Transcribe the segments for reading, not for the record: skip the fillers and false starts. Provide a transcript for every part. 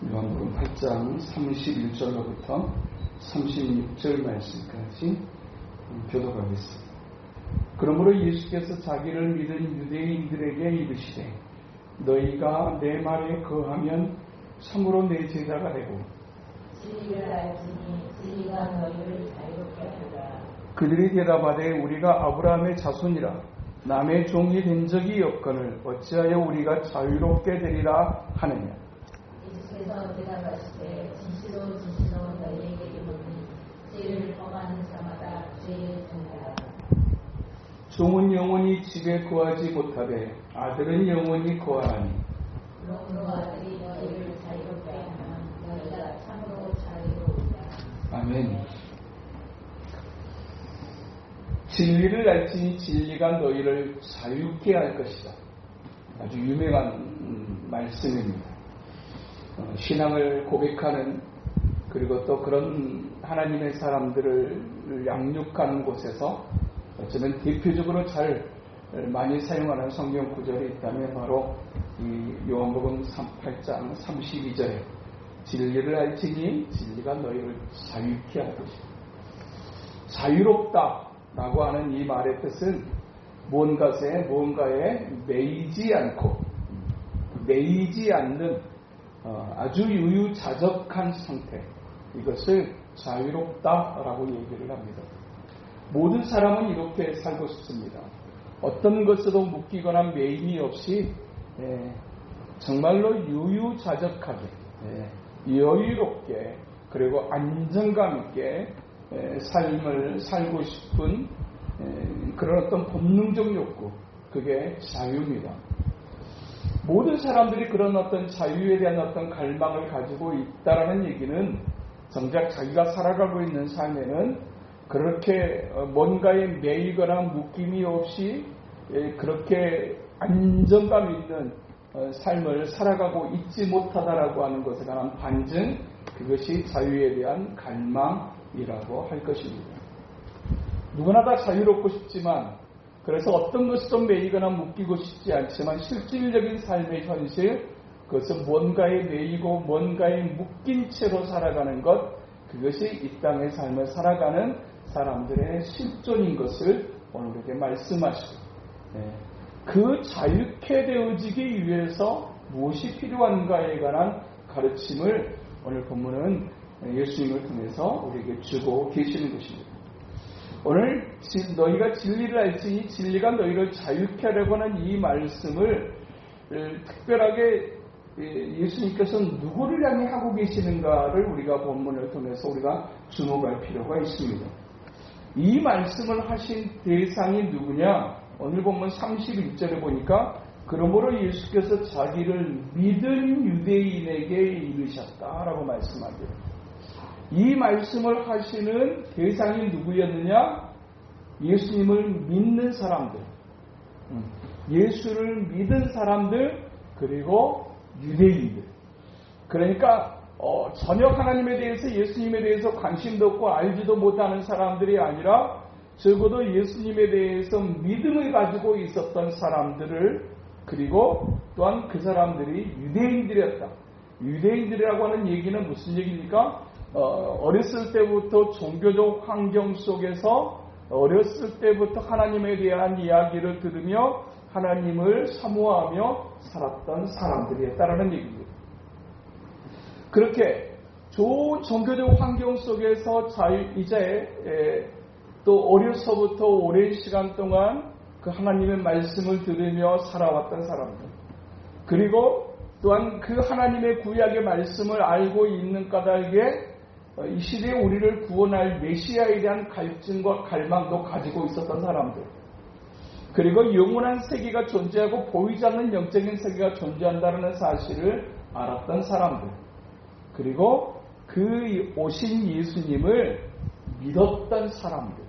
요한복음 8장 31절로부터 36절 말씀까지 교독하겠습니다. 그러므로 예수께서 자기를 믿은 유대인들에게 이르시되 너희가 내 말에 거하면 참으로 내 제자가 되고 진리를 알지니 진리가 너희를 자유롭게 하리라. 그들이 대답하되 우리가 아브라함의 자손이라 남의 종이 된 적이 없거늘 어찌하여 우리가 자유롭게 되리라 하느냐. 예수께서 대답하시되 진실로 너희에게 이르노니 죄를 범하는 자마다 죄의 종이라. 종은 영원히 집에 거하지 못하되 아들은 영원히 거하나니 그러므로 아들이 너희를 자유롭게 하면 너희가 참으로 자유로우리라. 아멘. 진리를 알지니 진리가 너희를 자유케 할 것이다. 아주 유명한 말씀입니다. 신앙을 고백하는 그리고 또 그런 하나님의 사람들을 양육하는 곳에서 어쩌면 대표적으로 잘 많이 사용하는 성경 구절이 있다면 바로 이 요한복음 8장 32절에 진리를 알지니 진리가 너희를 자유케 할 것이다. 자유롭다라고 하는 이 말의 뜻은 뭔가에 매이지 않는 아주 유유자적한 상태, 이것을 자유롭다라고 얘기를 합니다. 모든 사람은 이렇게 살고 싶습니다. 어떤 것으로 묶이거나 매임이 없이 정말로 유유자적하게 여유롭게 그리고 안정감 있게 삶을 살고 싶은 그런 어떤 본능적 욕구, 그게 자유입니다. 모든 사람들이 그런 어떤 자유에 대한 어떤 갈망을 가지고 있다라는 얘기는 정작 자기가 살아가고 있는 삶에는 그렇게 뭔가에 매이거나 묶임이 없이 그렇게 안정감 있는 삶을 살아가고 있지 못하다라고 하는 것에 관한 반증, 그것이 자유에 대한 갈망이라고 할 것입니다. 누구나 다 자유롭고 싶지만, 그래서 어떤 것도 매이거나 묶이고 싶지 않지만 실질적인 삶의 현실, 그것은 뭔가에 매이고 뭔가에 묶인 채로 살아가는 것, 그것이 이 땅의 삶을 살아가는 사람들의 실존인 것을 오늘 우리에게 말씀하시고, 그 자유케 되어지기 위해서 무엇이 필요한가에 관한 가르침을 오늘 본문은 예수님을 통해서 우리에게 주고 계시는 것입니다. 오늘 너희가 진리를 알지니 진리가 너희를 자유케 하려고 하는 이 말씀을 특별하게 예수님께서 누구를 향해 하고 계시는가를 우리가 본문을 통해서 우리가 주목할 필요가 있습니다. 이 말씀을 하신 대상이 누구냐? 오늘 본문 31절에 보니까 그러므로 예수께서 자기를 믿은 유대인에게 이르셨다라고 말씀합니다. 이 말씀을 하시는 대상이 누구였느냐? 예수님을 믿는 사람들, 예수를 믿은 사람들, 그리고 유대인들. 그러니까 전혀 하나님에 대해서, 예수님에 대해서 관심도 없고 알지도 못하는 사람들이 아니라 적어도 예수님에 대해서 믿음을 가지고 있었던 사람들을, 그리고 또한 그 사람들이 유대인들이었다. 유대인들이라고 하는 얘기는 무슨 얘기입니까? 어렸을 때부터 종교적 환경 속에서 어렸을 때부터 하나님에 대한 이야기를 들으며 하나님을 사모하며 살았던 사람들이었다라는 얘기입니다. 그렇게 좋은 종교적 환경 속에서 이제 또 어려서부터 오랜 시간 동안 그 하나님의 말씀을 들으며 살아왔던 사람들, 그리고 또한 그 하나님의 구약의 말씀을 알고 있는 까닭에 이 시대에 우리를 구원할 메시아에 대한 갈증과 갈망도 가지고 있었던 사람들, 그리고 영원한 세계가 존재하고 보이지 않는 영적인 세계가 존재한다는 사실을 알았던 사람들, 그리고 그 오신 예수님을 믿었던 사람들.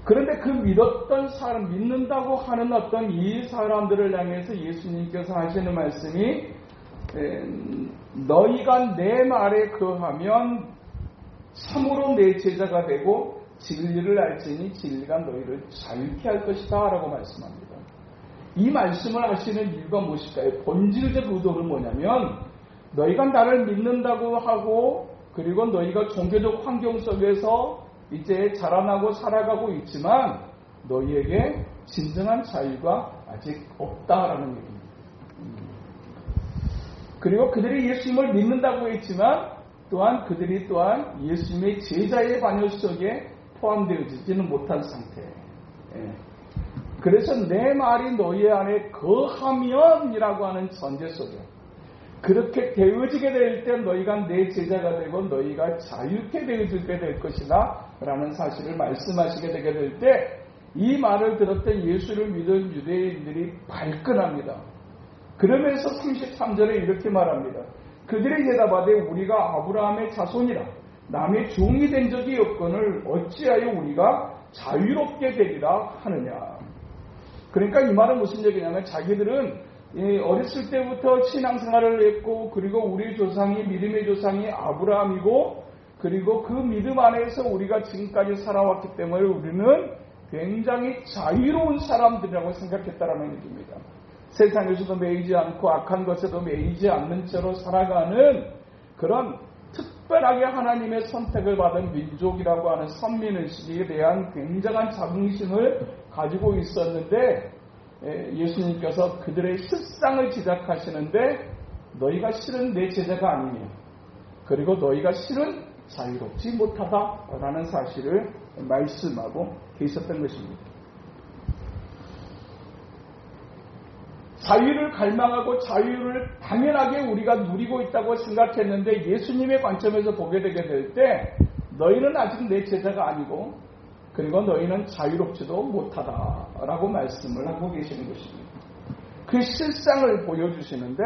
그런데 그 믿었던 사람, 믿는다고 하는 어떤 이 사람들을 향해서 예수님께서 하시는 말씀이 너희가 내 말에 거하면 참으로 내 제자가 되고 진리를 알지니 진리가 너희를 자유케 할 것이다 라고 말씀합니다. 이 말씀을 하시는 이유가 무엇일까요? 본질적 의도는 뭐냐면 너희가 나를 믿는다고 하고 그리고 너희가 종교적 환경 속에서 이제 자라나고 살아가고 있지만 너희에게 진정한 자유가 아직 없다라는 얘기입니다. 그리고 그들이 예수님을 믿는다고 했지만 또한 그들이 또한 예수님의 제자의 반열 속에 포함되어지지는 못한 상태. 그래서 내 말이 너희 안에 거하면이라고 하는 전제 속에 그렇게 되어지게 될 때 너희가 내 제자가 되고 너희가 자유케 되어지게 될 것이다 라는 사실을 말씀하시게 되게 될 때 이 말을 들었던 예수를 믿은 유대인들이 발끈합니다. 그러면서 33절에 이렇게 말합니다. 그들이 대답하되 우리가 아브라함의 자손이라 남의 종이 된 적이 없거늘 어찌하여 우리가 자유롭게 되리라 하느냐. 그러니까 이 말은 무슨 얘기냐면 자기들은 어렸을 때부터 신앙생활을 했고 그리고 우리 조상이 믿음의 조상이 아브라함이고 그리고 그 믿음 안에서 우리가 지금까지 살아왔기 때문에 우리는 굉장히 자유로운 사람들이라고 생각했다라는 얘기입니다. 세상에서도 매이지 않고 악한 것에도 매이지 않는 채로 살아가는 그런 특별하게 하나님의 선택을 받은 민족이라고 하는 선민의식에 대한 굉장한 자긍심을 가지고 있었는데 예수님께서 그들의 실상을 지적하시는데 너희가 실은 내 제자가 아니냐 그리고 너희가 실은 자유롭지 못하다라는 사실을 말씀하고 계셨던 것입니다. 자유를 갈망하고 자유를 당연하게 우리가 누리고 있다고 생각했는데 예수님의 관점에서 보게 되게 될 때 너희는 아직 내 제자가 아니고 그리고 너희는 자유롭지도 못하다라고 말씀을 하고 계시는 것입니다. 그 실상을 보여주시는데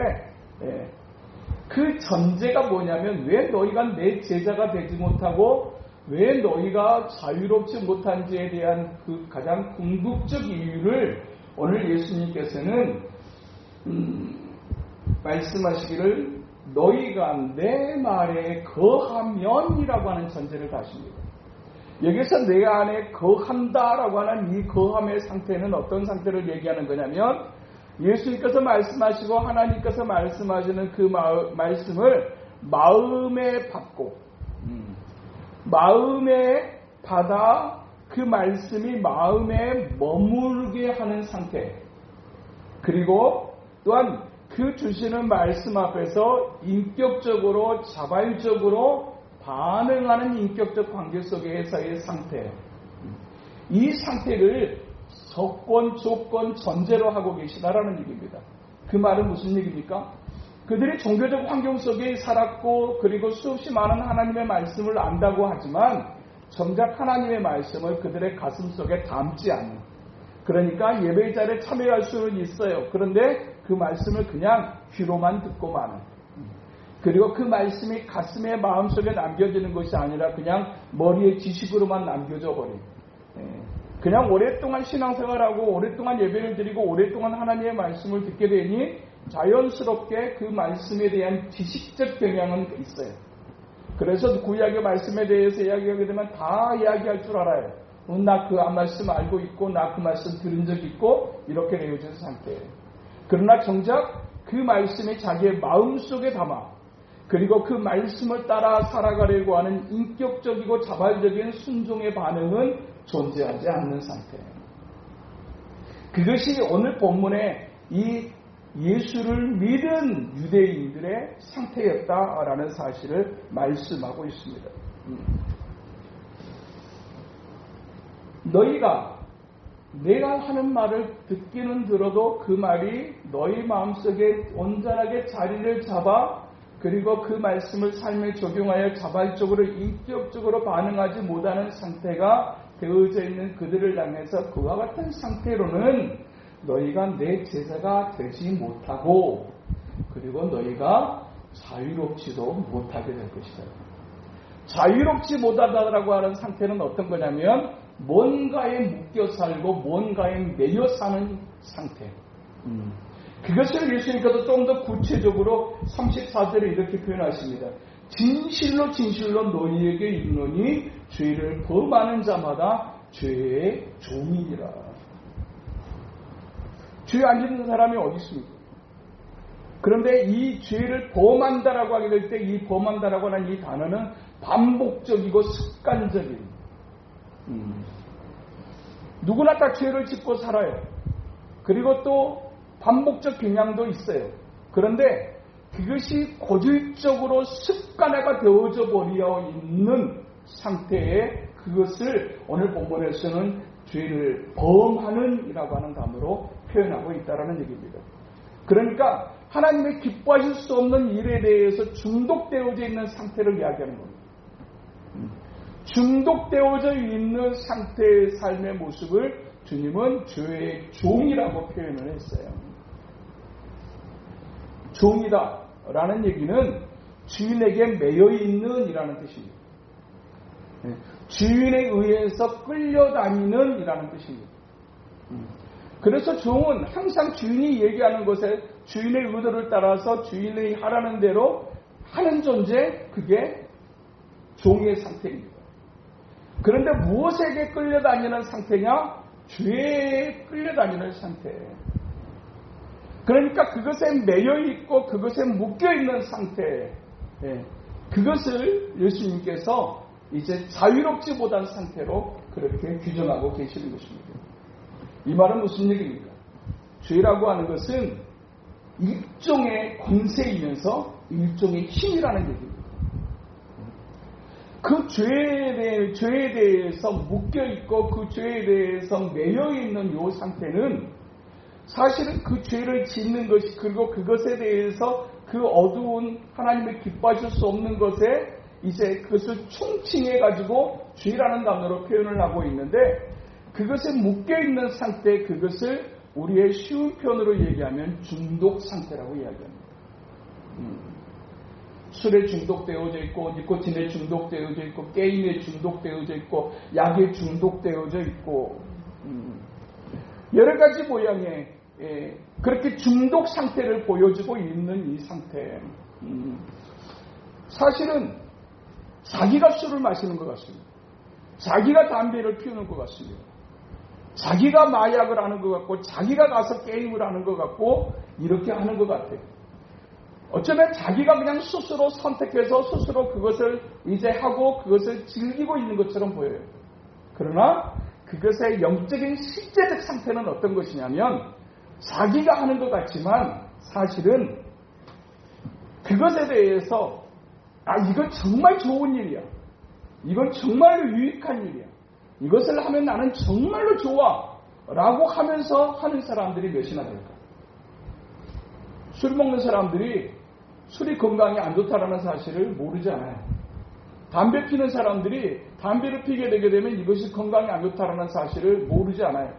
그 전제가 뭐냐면 왜 너희가 내 제자가 되지 못하고 왜 너희가 자유롭지 못한지에 대한 그 가장 궁극적 이유를 오늘 예수님께서는 말씀하시기를 너희가 내 말에 거하면이라고 하는 전제를 다십니다. 여기서 내 안에 거한다라고 하는 이 거함의 상태는 어떤 상태를 얘기하는 거냐면 예수님께서 말씀하시고 하나님께서 말씀하시는 그 말씀을 마음에 받고 마음에 받아 그 말씀이 마음에 머물게 하는 상태 그리고 또한 그 주시는 말씀 앞에서 인격적으로 자발적으로 반응하는 인격적 관계 속에서의 상태 이 상태를 조건, 전제로 하고 계시다라는 얘기입니다. 그 말은 무슨 얘기입니까? 그들이 종교적 환경 속에 살았고 그리고 수없이 많은 하나님의 말씀을 안다고 하지만 정작 하나님의 말씀을 그들의 가슴 속에 담지 않는 그러니까 예배 자리에 참여할 수는 있어요. 그런데 그 말씀을 그냥 귀로만 듣고 마는 그리고 그 말씀이 가슴에 마음속에 남겨지는 것이 아니라 그냥 머리에 지식으로만 남겨져 버린 그냥 오랫동안 신앙생활하고 오랫동안 예배를 드리고 오랫동안 하나님의 말씀을 듣게 되니 자연스럽게 그 말씀에 대한 지식적 경향은 있어요. 그래서 구약의 말씀에 대해서 이야기하게 되면 다 이야기할 줄 알아요. 나 그 말씀 알고 있고 나 그 말씀 들은 적 있고 이렇게 되어진 상태예요. 그러나 정작 그 말씀이 자기의 마음속에 담아 그리고 그 말씀을 따라 살아가려고 하는 인격적이고 자발적인 순종의 반응은 존재하지 않는 상태예요. 그것이 오늘 본문에 이 예수를 믿은 유대인들의 상태였다라는 사실을 말씀하고 있습니다. 너희가 내가 하는 말을 듣기는 들어도 그 말이 너희 마음속에 온전하게 자리를 잡아 그리고 그 말씀을 삶에 적용하여 자발적으로 인격적으로 반응하지 못하는 상태가 되어져 있는 그들을 향해서 그와 같은 상태로는 너희가 내 제자가 되지 못하고 그리고 너희가 자유롭지도 못하게 될 것이다. 자유롭지 못하다라고 하는 상태는 어떤 거냐면 뭔가에 묶여 살고 뭔가에 매여 사는 상태. 그것을 예수님께서 좀 더 구체적으로 34절에 이렇게 표현하십니다. 진실로 진실로 너희에게 이르노니 죄를 범하는 자마다 죄의 종이니라. 죄 안 짓는 사람이 어디 있습니까? 그런데 이 죄를 범한다라고 하게 될 때 이 범한다라고 하는 이 단어는 반복적이고 습관적인 누구나 다 죄를 짓고 살아요. 그리고 또 반복적 경향도 있어요. 그런데 그것이 고질적으로 습관화가 되어져 버려 있는 상태에 그것을 오늘 본문에서는 죄를 범하는 이라고 하는 단어로 표현하고 있다는 얘기입니다. 그러니까 하나님의 기뻐하실 수 없는 일에 대해서 중독되어져 있는 상태를 이야기하는 겁니다. 중독되어져 있는 상태의 삶의 모습을 주님은 죄의 종이라고 표현을 했어요. 종이다 라는 얘기는 주인에게 매여있는 이라는 뜻입니다. 주인에 의해서 끌려다니는 이라는 뜻입니다. 그래서 종은 항상 주인이 얘기하는 것에 주인의 의도를 따라서 주인이 하라는 대로 하는 존재, 그게 종의 상태입니다. 그런데 무엇에게 끌려다니는 상태냐? 죄에 끌려다니는 상태예요. 그러니까 그것에 매여있고 그것에 묶여있는 상태, 그것을 예수님께서 이제 자유롭지 못한 상태로 그렇게 규정하고 계시는 것입니다. 이 말은 무슨 얘기입니까? 죄라고 하는 것은 일종의 권세이면서 일종의 힘이라는 얘기입니다. 그 죄에 대해서 묶여있고 그 죄에 대해서 매여있는 이 상태는 사실은 그 죄를 짓는 것이 그리고 그것에 대해서 그 어두운 하나님을 기뻐하실 수 없는 것에 이제 그것을 총칭해가지고 죄라는 단어로 표현을 하고 있는데 그것에 묶여있는 상태 그것을 우리의 쉬운 표현으로 얘기하면 중독 상태라고 이야기합니다. 술에 중독되어져 있고 니코틴에 중독되어져 있고 게임에 중독되어져 있고 약에 중독되어져 있고 여러 가지 모양의 그렇게 중독 상태를 보여주고 있는 이 상태. 사실은 자기가 술을 마시는 것 같습니다. 자기가 담배를 피우는 것 같습니다. 자기가 마약을 하는 것 같고 자기가 가서 게임을 하는 것 같고 이렇게 하는 것 같아요. 어쩌면 자기가 그냥 스스로 선택해서 스스로 그것을 이제 하고 그것을 즐기고 있는 것처럼 보여요. 그러나 그것의 영적인 실제적 상태는 어떤 것이냐면 자기가 하는 것 같지만 사실은 그것에 대해서 이건 정말 좋은 일이야. 이건 정말로 유익한 일이야. 이것을 하면 나는 정말로 좋아. 라고 하면서 하는 사람들이 몇이나 될까? 술 먹는 사람들이 술이 건강에 안 좋다라는 사실을 모르지 않아요. 담배 피는 사람들이 담배를 피게 되게 되면 이것이 건강에 안 좋다라는 사실을 모르지 않아요.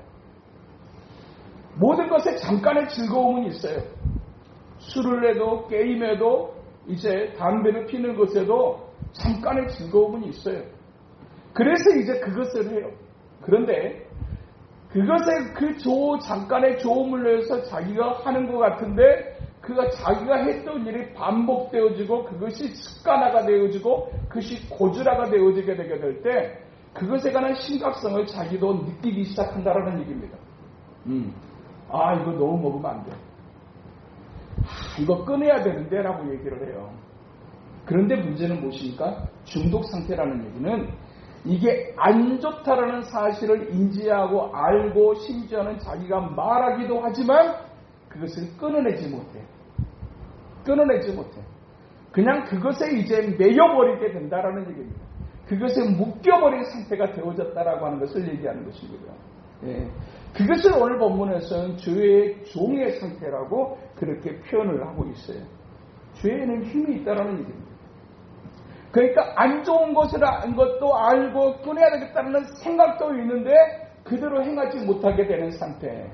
모든 것에 잠깐의 즐거움은 있어요. 술을 해도 게임해도 이제 담배를 피는 것에도 잠깐의 즐거움은 있어요. 그래서 이제 그것을 해요. 그런데 그것에 그 잠깐의 좋음을 위해서 자기가 하는 것 같은데 그가 자기가 했던 일이 반복되어지고 그것이 습관화가 되어지고 그것이 고질화가 되어지게 되게 될 때 그것에 관한 심각성을 자기도 느끼기 시작한다라는 얘기입니다. 이거 너무 먹으면 안 돼. 이거 끊어야 되는데 라고 얘기를 해요. 그런데 문제는 무엇입니까? 중독 상태라는 얘기는 이게 안 좋다라는 사실을 인지하고 알고 심지어는 자기가 말하기도 하지만 그것을 끊어내지 못해. 그냥 그것에 이제 매여버리게 된다라는 얘기입니다. 그것에 묶여버린 상태가 되어졌다라고 하는 것을 얘기하는 것입니다. 그것을 오늘 본문에서는 죄의 종의 상태라고 그렇게 표현을 하고 있어요. 죄에는 힘이 있다라는 얘기입니다. 그러니까 안 좋은 것을 안 것도 알고 끊어야 되겠다는 생각도 있는데 그대로 행하지 못하게 되는 상태.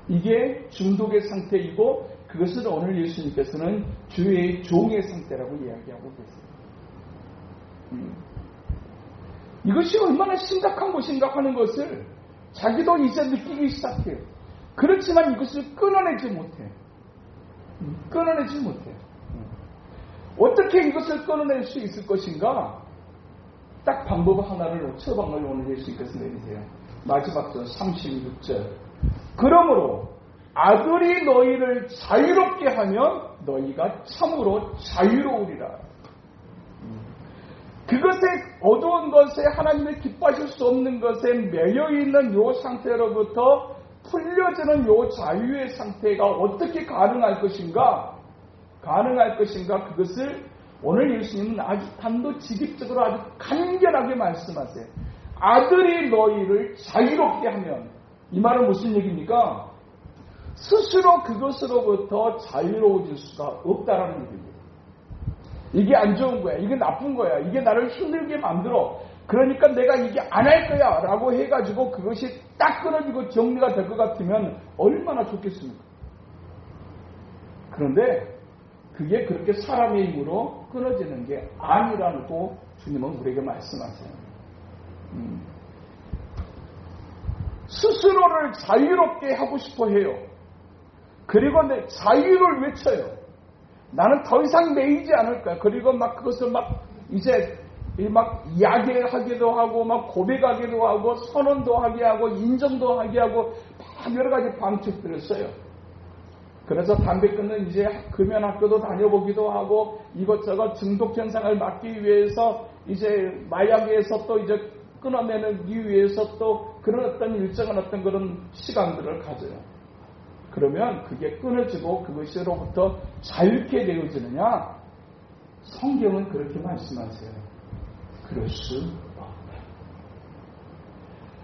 이게 중독의 상태이고 그것을 오늘 예수님께서는 죄의 종의 상태라고 이야기하고 계세요. 이것이 얼마나 심각한 것인가 하는 것을 자기도 이제 느끼기 시작해요. 그렇지만 이것을 끊어내지 못해. 어떻게 이것을 끊어낼 수 있을 것인가? 딱 방법 하나를 처방을 오늘 예수님께서 내리세요. 마지막 절 36절. 그러므로 아들이 너희를 자유롭게 하면 너희가 참으로 자유로우리라. 그것에 어두운 것에 하나님의 기뻐하실 수 없는 것에 매여있는 요 상태로부터 풀려지는 요 자유의 상태가 어떻게 가능할 것인가? 그것을 오늘 예수님은 아주 단도직입적으로 아주 간결하게 말씀하세요. 아들이 너희를 자유롭게 하면, 이 말은 무슨 얘기입니까? 스스로 그것으로부터 자유로워질 수가 없다라는 얘기입니다. 이게 안 좋은 거야. 이게 나쁜 거야. 이게 나를 힘들게 만들어. 그러니까 내가 이게 안 할 거야 라고 해가지고 그것이 딱 끊어지고 정리가 될 것 같으면 얼마나 좋겠습니까? 그런데 그게 그렇게 사람의 힘으로 끊어지는 게 아니라고 주님은 우리에게 말씀하세요. 스스로를 자유롭게 하고 싶어 해요. 그리고 내 자유를 외쳐요. 나는 더 이상 매이지 않을 거야. 그리고 막 그것을 막 이제 막 이야기하기도 하고 막 고백하기도 하고 선언도 하게 하고 인정도 하게 하고 막 여러 가지 방식들을 써요. 그래서 담배 끊는 이제 금연 학교도 다녀보기도 하고 이것저것 중독 현상을 막기 위해서 이제 마약에서 또 이제 끊어내기 위해서 또 그런 어떤 일정한 어떤 그런 시간들을 가져요. 그러면 그게 끊어지고 그것으로부터 자유케 되어지느냐? 성경은 그렇게 말씀하세요. 그럴 수 없다.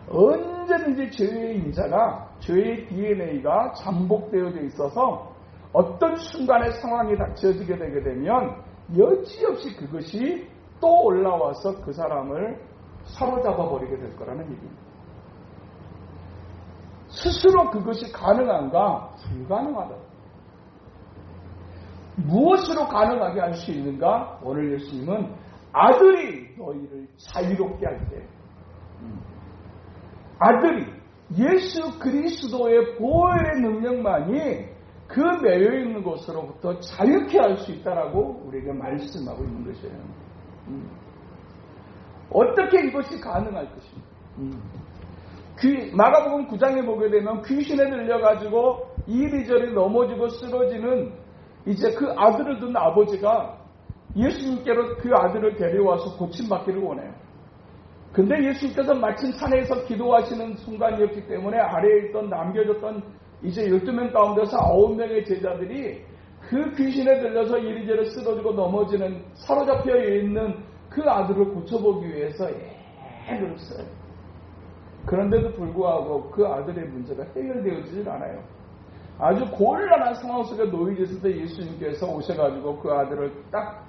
언제든지 죄의 인자가 죄의 DNA가 잠복되어져 있어서 어떤 순간에 상황이 닥쳐지게 되게 되면 여지없이 그것이 또 올라와서 그 사람을 사로잡아 버리게 될 거라는 얘기입니다. 스스로 그것이 가능한가? 불가능하다. 무엇으로 가능하게 할 수 있는가? 오늘 예수님은 아들이 너희를 자유롭게 할 때, 아들이 예수 그리스도의 보혈의 능력만이 그 매여 있는 것으로부터 자유케 할 수 있다라고 우리에게 말씀하고 있는 것이에요. 어떻게 이것이 가능할 것인가? 마가복음 9장에 보게 되면 귀신에 들려가지고 이리저리 넘어지고 쓰러지는 이제 그 아들을 둔 아버지가 예수님께로 그 아들을 데려와서 고침받기를 원해요. 근데 예수님께서 마침 산에서 기도하시는 순간이었기 때문에 아래에 있던 남겨졌던 이제 12명 가운데서 9명의 제자들이 그 귀신에 들려서 이리저리 쓰러지고 넘어지는 사로잡혀 있는 그 아들을 고쳐보기 위해서 애를 써요. 그런데도 불구하고 그 아들의 문제가 해결되어지질 않아요. 아주 곤란한 상황 속에 놓여져 있을 때 예수님께서 오셔가지고 그 아들을 딱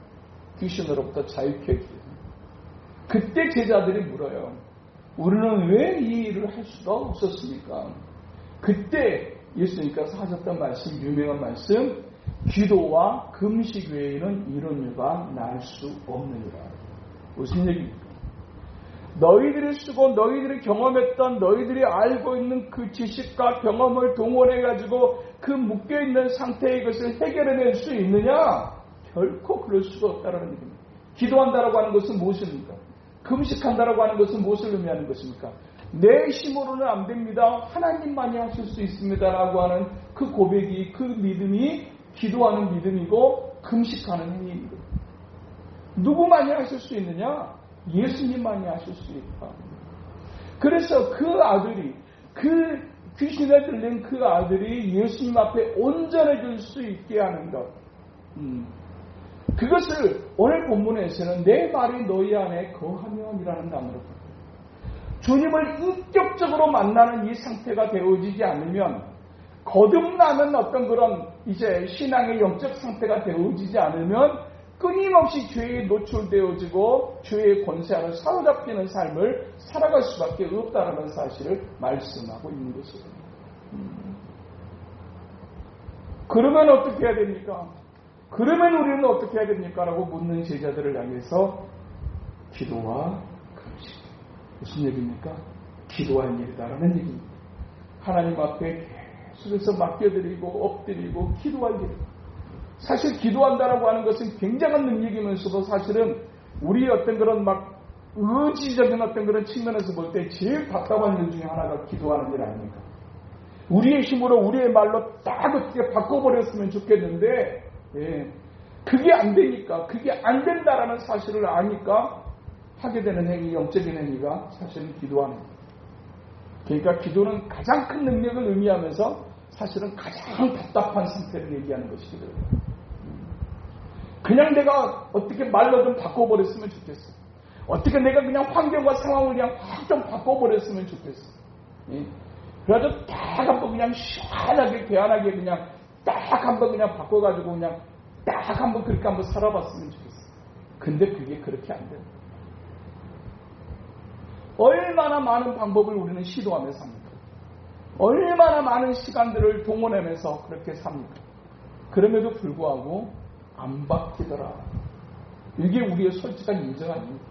귀신으로부터 자유케 해주세요. 그때 제자들이 물어요. 우리는 왜 이 일을 할 수가 없었습니까? 그때 예수님께서 하셨던 말씀, 유명한 말씀, 기도와 금식 외에는 이런 일가 날 수 없느니라. 무슨 얘기입니까? 너희들이 쓰고 너희들이 경험했던 너희들이 알고 있는 그 지식과 경험을 동원해가지고 그 묶여있는 상태의 것을 해결해낼 수 있느냐? 결코 그럴 수가 없다는 얘기입니다. 기도한다라고 하는 것은 무엇입니까? 금식한다라고 하는 것은 무엇을 의미하는 것입니까? 내 힘으로는 안 됩니다. 하나님만이 하실 수 있습니다라고 하는 그 고백이, 그 믿음이 기도하는 믿음이고 금식하는 행위입니다. 누구만이 하실 수 있느냐? 예수님만이 하실 수 있다. 그래서 그 아들이, 그 귀신에 들린 그 아들이 예수님 앞에 온전해질 수 있게 하는 것, 그것을 오늘 본문에서는 내 말이 너희 안에 거하면이라는 단어로 주님을 인격적으로 만나는 이 상태가 되어지지 않으면, 거듭나는 어떤 그런 이제 신앙의 영적 상태가 되어지지 않으면 끊임없이 죄에 노출되어지고 죄의 권세 아래 사로잡히는 삶을 살아갈 수밖에 없다는 사실을 말씀하고 있는 것이에요. 그러면 어떻게 해야 됩니까? 그러면 우리는 어떻게 해야 됩니까? 라고 묻는 제자들을 향해서 기도와 금식. 무슨 얘기입니까? 기도할 일이다라는 얘기입니다. 하나님 앞에 계속해서 맡겨드리고 엎드리고 기도할 일입니다. 사실 기도한다라고 하는 것은 굉장한 능력이면서도 사실은 우리의 어떤 그런 막 의지적인 어떤 그런 측면에서 볼 때 제일 답답한 일 중에 하나가 기도하는 일 아닙니까? 우리의 힘으로 우리의 말로 딱 어떻게 바꿔버렸으면 좋겠는데 그게 안 되니까, 그게 안 된다라는 사실을 아니까 하게 되는 행위, 영적인 행위가 사실은 기도하는 거예요. 그러니까 기도는 가장 큰 능력을 의미하면서 사실은 가장 답답한 상태를 얘기하는 것이거든요. 그냥 내가 어떻게 말로 좀 바꿔버렸으면 좋겠어. 어떻게 내가 그냥 환경과 상황을 그냥 확 좀 바꿔버렸으면 좋겠어. 그래가지고 딱 한번 그냥 시원하게, 개안하게 그냥 딱 한번 그냥 바꿔가지고 그냥 딱 한번 그렇게 한번 살아봤으면 좋겠어. 근데 그게 그렇게 안 된다. 얼마나 많은 방법을 우리는 시도하며 삽니까? 얼마나 많은 시간들을 동원하면서 그렇게 삽니까? 그럼에도 불구하고 안 바뀌더라. 이게 우리의 솔직한 인정 아닙니까?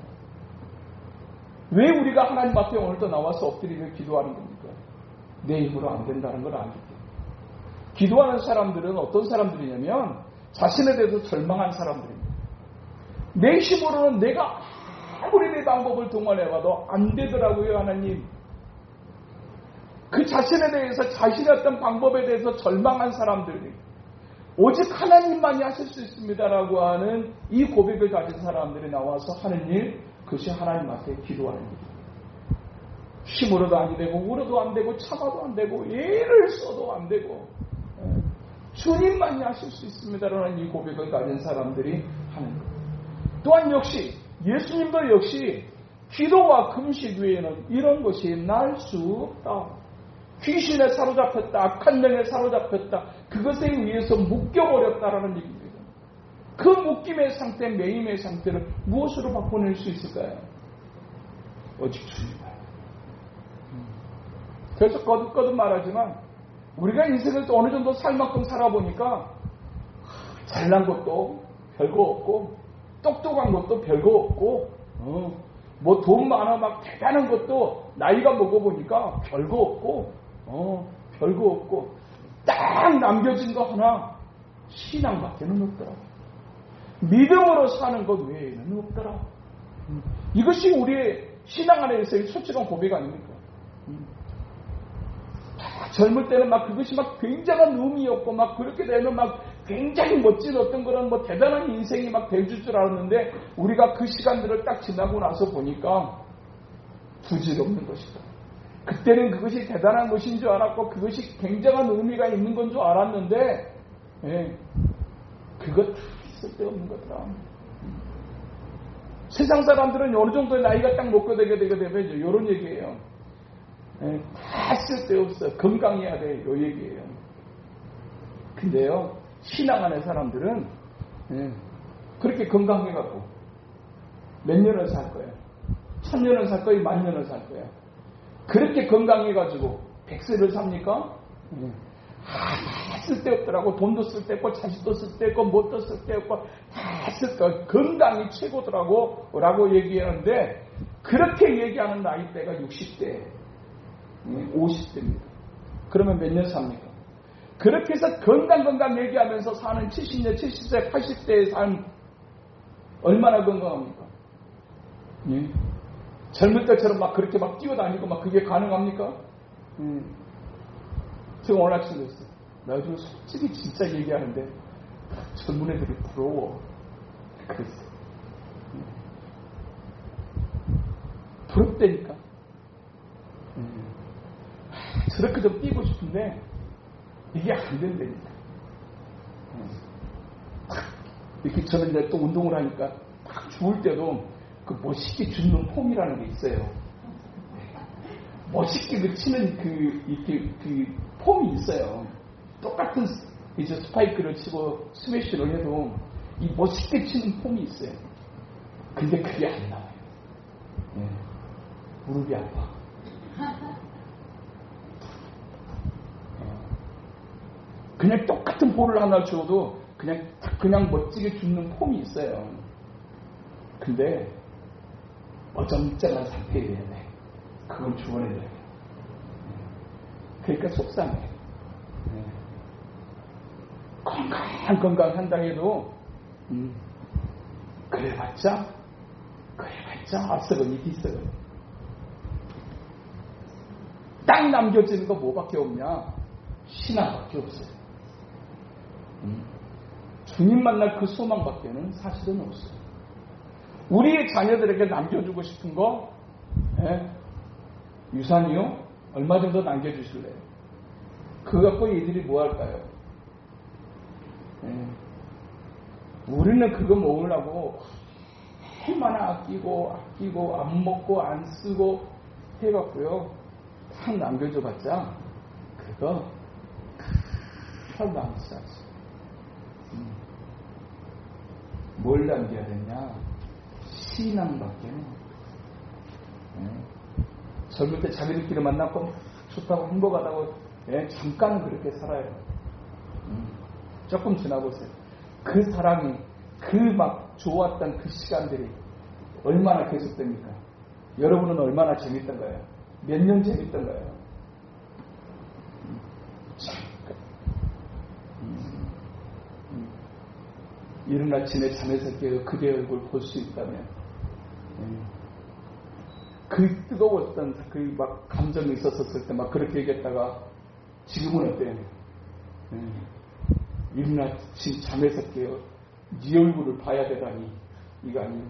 왜 우리가 하나님 앞에 오늘도 나와서 엎드리며 기도하는 겁니까? 내 힘으로 안 된다는 걸 알기 때문에. 기도하는 사람들은 어떤 사람들이냐면 자신에 대해서 절망한 사람들입니다. 내 힘으로는 내가 아무리 내 방법을 동원해봐도 안 되더라고요, 하나님. 그 자신에 대해서, 자신의 어떤 방법에 대해서 절망한 사람들이 오직 하나님만이 하실 수 있습니다라고 하는 이 고백을 가진 사람들이 나와서 하는 일, 그것이 하나님 앞에 기도하는 일입니다. 힘으로도 안 되고, 울어도 안 되고, 참아도 안 되고, 애를 써도 안 되고, 주님만이 하실 수 있습니다라는 이 고백을 가진 사람들이 하는 것. 또한 역시 예수님도 역시 기도와 금식 외에는 이런 것이 날 수 없다. 귀신에 사로잡혔다, 악한 영에 사로잡혔다, 그것에 의해서 묶여버렸다라는 얘기입니다. 그 묶임의 상태, 매임의 상태를 무엇으로 바꿔낼 수 있을까요? 오직 주님만. 그래서 거듭거듭 말하지만 우리가 인생을 또 어느 정도 살 만큼 살아보니까 잘난 것도 별거 없고, 똑똑한 것도 별거 없고, 뭐 돈 많아 막 대단한 것도 나이가 먹어보니까 별거 없고, 별거 없고, 딱 남겨진 거 하나, 신앙밖에는 없더라. 믿음으로 사는 것 외에는 없더라. 이것이 우리의 신앙 안에서의 솔직한 고백 아닙니까? 젊을 때는 막 그것이 막 굉장한 의미였고, 막 그렇게 되면 막 굉장히 멋진 어떤 그런 뭐 대단한 인생이 막 돼줄 줄 알았는데, 우리가 그 시간들을 딱 지나고 나서 보니까 부질없는 것이다. 그때는 그것이 대단한 것인 줄 알았고, 그것이 굉장한 의미가 있는 건 줄 알았는데, 그것 쓸데없는 거더라. 세상 사람들은 어느 정도의 나이가 딱 먹게 되게 되면 이런 얘기예요. 다 쓸데없어. 건강해야 돼. 요 얘기예요. 근데요, 신앙 안의 사람들은 그렇게 건강해갖고 몇 년을 살 거예요. 1000년을 살 거예요. 10,000년을 살 거예요. 그렇게 건강해가지고 100세를 삽니까? 다 쓸데없더라고. 돈도 쓸데없고, 자식도 쓸데없고, 뭣도 쓸데없고, 다 쓸데없고, 건강이 최고더라고 라고 얘기하는데, 그렇게 얘기하는 나이대가 60대, 50대입니다. 그러면 몇 년 삽니까? 그렇게 해서 건강 얘기하면서 사는 70년, 70세, 80대의 삶, 얼마나 건강합니까? 젊을 때처럼 막 그렇게 막 뛰어다니고 막 그게 가능합니까? 제가 오늘 아침에 그랬어요. 나 요즘 솔직히 진짜 얘기하는데 젊은 애들이 부러워. 그랬어요. 부럽다니까. 저렇게 좀 뛰고 싶은데 이게 안 된다니까. 이렇게 저는 이제 또 운동을 하니까 딱 죽을 때도 그 멋있게 죽는 폼이라는 게 있어요. 멋있게 그 치는 그 폼이 있어요. 똑같은 이제 스파이크를 치고 스매시를 해도 이 멋있게 치는 폼이 있어요. 근데 그게 안 나와요. 무릎이 아파. 그냥 똑같은 볼을 하나 줘도 그냥 멋지게 죽는 폼이 있어요. 근데 어정쩡한 상태에 돼야 돼. 그건 주원해야 돼. 그러니까 속상해. 건강한다 해도 그래봤자 앞서거니 뒤서거니. 딱 남겨지는 거 뭐밖에 없냐? 신앙밖에 없어요. 주님 만날 그 소망밖에는 사실은 없어요. 우리의 자녀들에게 남겨주고 싶은 거, 유산이요? 얼마 정도 남겨주실래요? 그거 갖고 얘들이 뭐 할까요? 우리는 그거 모으려고 얼마나 아끼고 안 먹고 안 쓰고 해갖고요. 다 남겨줘봤자 그거 별 남지 않죠. 뭘 남겨야 되냐? 신앙밖에. 젊을 때 자기들끼리 만나고 좋다고 행복하다고 잠깐은 그렇게 살아요. 조금 지나보세요. 그 사랑이 그 막 좋았던 그 시간들이 얼마나 계속됩니까? 여러분은 얼마나 재밌던가요? 몇 년 재밌던가요? 이른 아침에 잠에서 깨어 그대 얼굴 볼 수 있다면 그 뜨거웠던 그 막 감정이 있었을 때 막 그렇게 얘기했다가 지금은 어때요? 이른 아침 잠에서 깨어 네 얼굴을 봐야 되다니 이거 아니에요.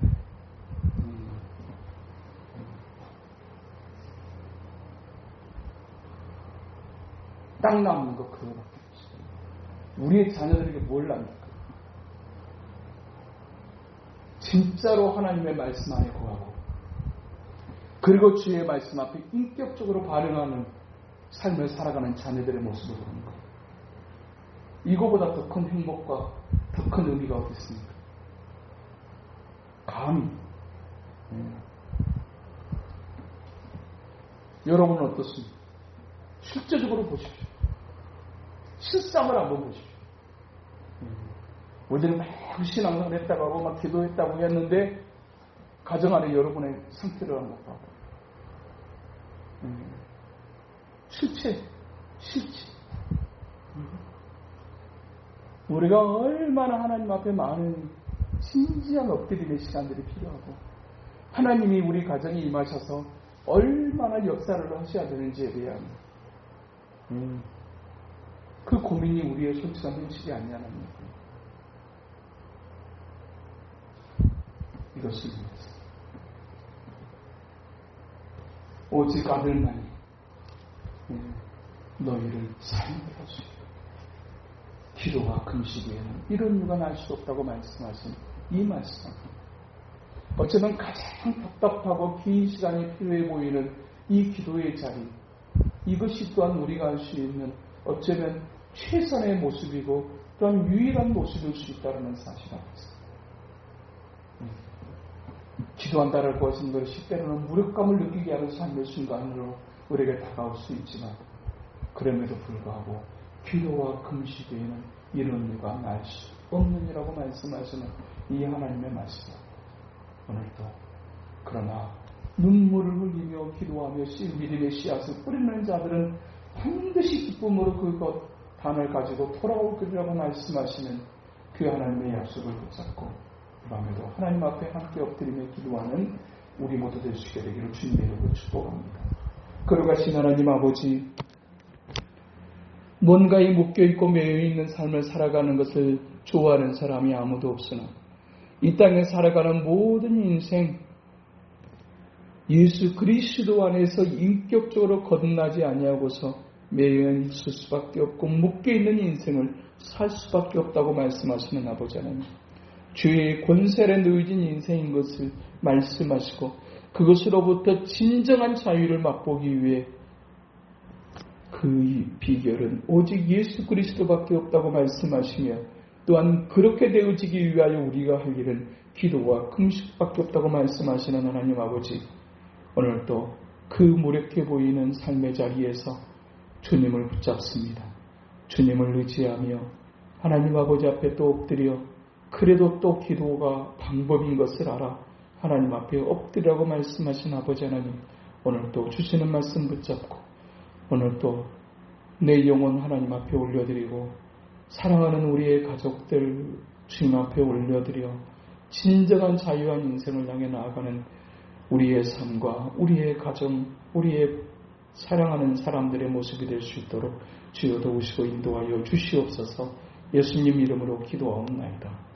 딱 남는 거 그거밖에 없어요. 우리의 자녀들에게 뭘 남길까? 진짜로 하나님의 말씀 안에 구하고 그리고 주의 말씀 앞에 인격적으로 반응하는 삶을 살아가는 자녀들의 모습을 보는 거예요. 이거보다 더 큰 행복과 더 큰 의미가 어디 있습니까? 감히. 여러분은 어떻습니까? 실제적으로 보십시오. 실상을 한번 보십시오. 우리는 막 신앙을 했다고 하고 막 기도했다고 했는데 가정 안에 여러분의 상태를 한번 봐봐. 실체. 우리가 얼마나 하나님 앞에 많은 진지한 엎드림의 시간들이 필요하고 하나님이 우리 가정에 임하셔서 얼마나 역사를 하셔야 되는지에 대한 그 고민이 우리의 솔직한 현실이 아니냐는 거예요. 이것을 위해서 오직 아들만이 너희를 살게 하시고 기도와 금식 외에는 이런 누가 날 수 없다고 말씀하신 이 말씀. 어쩌면 가장 답답하고 긴 시간이 필요해 보이는 이 기도의 자리, 이것이 또한 우리가 할 수 있는 어쩌면 최선의 모습이고 또한 유일한 모습일 수 있다는 사실 앞에서 기도한다라고 하신 것이 때로는 무력감을 느끼게 하는 삶의 순간으로 우리에게 다가올 수 있지만 그럼에도 불구하고 기도와 금식 외에는 이런 일과 날 수 없느니라고 말씀하시는 이 하나님의 말씀. 오늘도 그러나 눈물을 흘리며 기도하며 믿음의 씨앗을 뿌리는 자들은 반드시 기쁨으로 그것 단을 가지고 돌아올 것이라고 말씀하시는 그 하나님의 약속을 붙잡고 이 밤에도 하나님 앞에 함께 엎드리며 기도하는 우리 모두 될 수 있게 되기를 주님의 이름으로 축복합니다. 거룩하신 하나님 아버지, 뭔가에 묶여있고 매여있는 삶을 살아가는 것을 좋아하는 사람이 아무도 없으나 이 땅에 살아가는 모든 인생 예수 그리스도 안에서 인격적으로 거듭나지 아니하고서 매여 있을 수밖에 없고 묶여있는 인생을 살 수밖에 없다고 말씀하시는 아버지 하나님, 주의 권세에 누워진 인생인 것을 말씀하시고 그것으로부터 진정한 자유를 맛보기 위해 그 비결은 오직 예수 그리스도밖에 없다고 말씀하시며 또한 그렇게 되어지기 위하여 우리가 할 일은 기도와 금식밖에 없다고 말씀하시는 하나님 아버지, 오늘도 그 무력해 보이는 삶의 자리에서 주님을 붙잡습니다. 주님을 의지하며 하나님 아버지 앞에 또 엎드려 그래도 또 기도가 방법인 것을 알아 하나님 앞에 엎드리라고 말씀하신 아버지 하나님, 오늘도 주시는 말씀 붙잡고 오늘도 내 영혼 하나님 앞에 올려드리고 사랑하는 우리의 가족들 주님 앞에 올려드려 진정한 자유한 인생을 향해 나아가는 우리의 삶과 우리의 가정, 우리의 사랑하는 사람들의 모습이 될 수 있도록 주여 도우시고 인도하여 주시옵소서. 예수님 이름으로 기도하옵나이다.